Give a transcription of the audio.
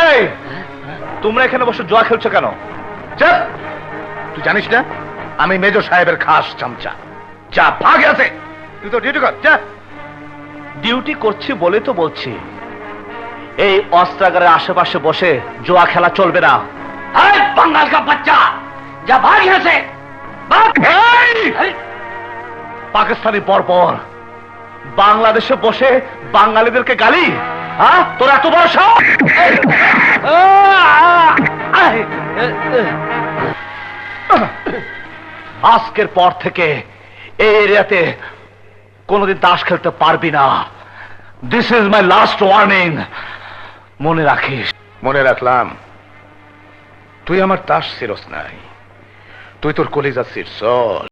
এই তোমরা এখানে বসে জুয়া খেলছো কেন? চল, তুই জানিস না আমি মেজর সাহেবের খাস চামচা। যা ভাগ আছে, তুই তো ডিউটি কর। যা। ডিউটি করছি বলে তো বলছি, এই অস্ত্রাগারের আশেপাশে বসে জুয়া খেলা চলবে না। বাঙ্গাল কা বাচ্চা, যা ভাগ আছে। পাকিস্তানি বর্বর, বাংলাদেশে বসে বাঙালিদেরকে গালি। হ্যাঁ, তোর এত বড় সাহস! আজকের পর থেকে এই এরিয়াতে কোনোদিন তাস খেলতে পারবি না। This is my last warning. মনে রাখিস। মনে রাখলাম। তুই আমার তাস ছিলস নাই, তুই তোর কলিজা ছিড়ছস।